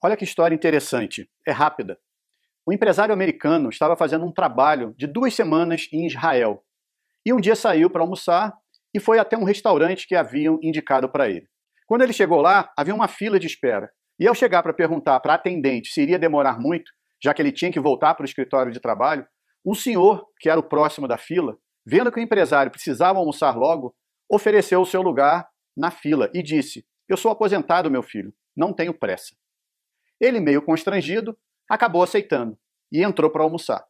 Olha que história interessante, é rápida. Um empresário americano estava fazendo um trabalho de 2 semanas em Israel. E um dia saiu para almoçar e foi até um restaurante que haviam indicado para ele. Quando ele chegou lá, havia uma fila de espera. E ao chegar para perguntar para a atendente se iria demorar muito, já que ele tinha que voltar para o escritório de trabalho, um senhor, que era o próximo da fila, vendo que o empresário precisava almoçar logo, ofereceu o seu lugar na fila e disse: "Eu sou aposentado, meu filho, não tenho pressa." Ele, meio constrangido, acabou aceitando e entrou para almoçar.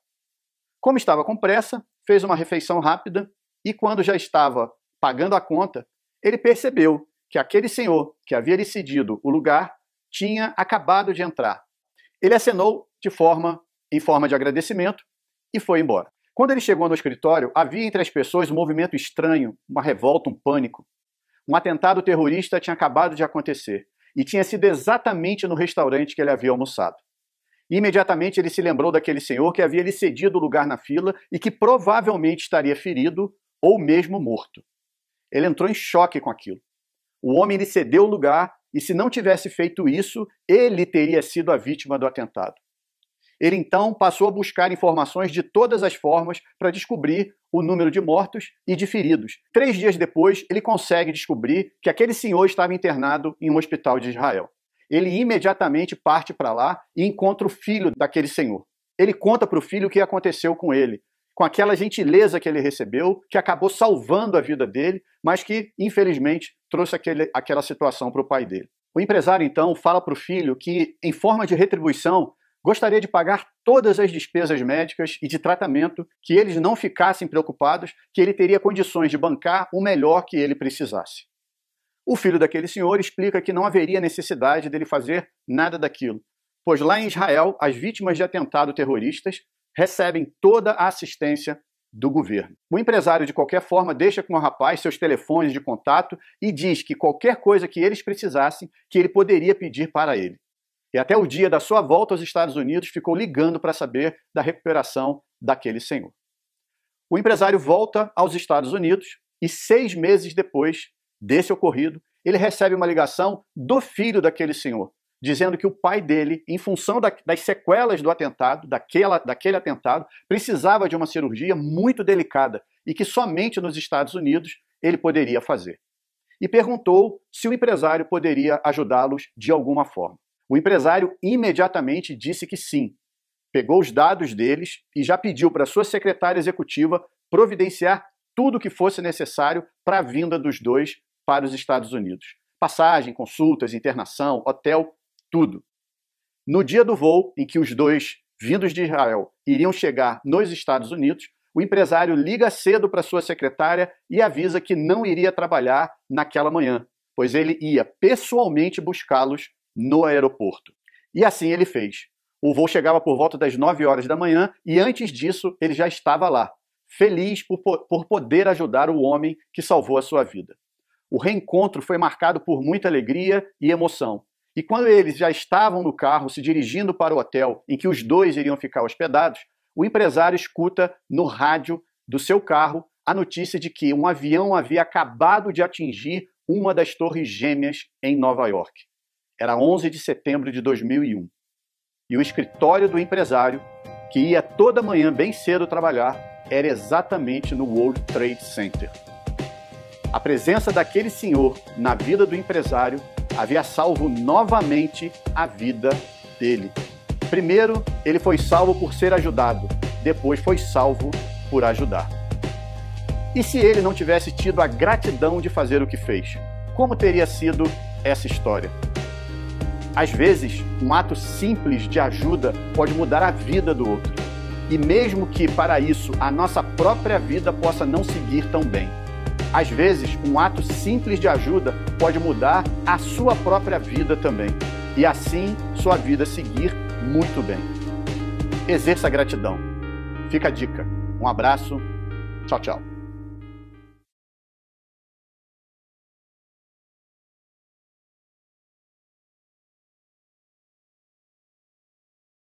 Como estava com pressa, fez uma refeição rápida e, quando já estava pagando a conta, ele percebeu que aquele senhor que havia lhe cedido o lugar tinha acabado de entrar. Ele acenou em forma de agradecimento e foi embora. Quando ele chegou no escritório, havia entre as pessoas um movimento estranho, uma revolta, um pânico. Um atentado terrorista tinha acabado de acontecer e tinha sido exatamente no restaurante que ele havia almoçado. Imediatamente ele se lembrou daquele senhor que havia lhe cedido o lugar na fila e que provavelmente estaria ferido ou mesmo morto. Ele entrou em choque com aquilo. O homem lhe cedeu o lugar e, se não tivesse feito isso, ele teria sido a vítima do atentado. Ele então passou a buscar informações de todas as formas para descobrir o número de mortos e de feridos. 3 dias depois, ele consegue descobrir que aquele senhor estava internado em um hospital de Israel. Ele imediatamente parte para lá e encontra o filho daquele senhor. Ele conta para o filho o que aconteceu com ele, com aquela gentileza que ele recebeu, que acabou salvando a vida dele, mas que, infelizmente, trouxe aquela situação para o pai dele. O empresário, então, fala para o filho que, em forma de retribuição, gostaria de pagar todas as despesas médicas e de tratamento, que eles não ficassem preocupados, que ele teria condições de bancar o melhor que ele precisasse. O filho daquele senhor explica que não haveria necessidade dele fazer nada daquilo, pois lá em Israel, as vítimas de atentado terroristas recebem toda a assistência do governo. O empresário, de qualquer forma, deixa com o rapaz seus telefones de contato e diz que qualquer coisa que eles precisassem, que ele poderia pedir para ele. E até o dia da sua volta aos Estados Unidos ficou ligando para saber da recuperação daquele senhor. O empresário volta aos Estados Unidos e 6 meses depois desse ocorrido, ele recebe uma ligação do filho daquele senhor, dizendo que o pai dele, em função das sequelas do atentado, daquele atentado, precisava de uma cirurgia muito delicada e que somente nos Estados Unidos ele poderia fazer. E perguntou se o empresário poderia ajudá-los de alguma forma. O empresário imediatamente disse que sim. Pegou os dados deles e já pediu para sua secretária executiva providenciar tudo o que fosse necessário para a vinda dos dois para os Estados Unidos. Passagem, consultas, internação, hotel, tudo. No dia do voo em que os dois, vindos de Israel, iriam chegar nos Estados Unidos, o empresário liga cedo para sua secretária e avisa que não iria trabalhar naquela manhã, pois ele ia pessoalmente buscá-los no aeroporto. E assim ele fez. O voo chegava por volta das 9 horas da manhã e antes disso ele já estava lá, feliz por poder ajudar o homem que salvou a sua vida. O reencontro foi marcado por muita alegria e emoção. E quando eles já estavam no carro se dirigindo para o hotel em que os dois iriam ficar hospedados, o empresário escuta no rádio do seu carro a notícia de que um avião havia acabado de atingir uma das torres gêmeas em Nova York. Era 11 de setembro de 2001. E o escritório do empresário, que ia toda manhã bem cedo trabalhar, era exatamente no World Trade Center. A presença daquele senhor na vida do empresário havia salvo novamente a vida dele. Primeiro, ele foi salvo por ser ajudado. Depois foi salvo por ajudar. E se ele não tivesse tido a gratidão de fazer o que fez? Como teria sido essa história? Às vezes, um ato simples de ajuda pode mudar a vida do outro. E mesmo que, para isso, a nossa própria vida possa não seguir tão bem. Às vezes, um ato simples de ajuda pode mudar a sua própria vida também. E assim, sua vida seguir muito bem. Exerça a gratidão. Fica a dica. Um abraço. Tchau, tchau.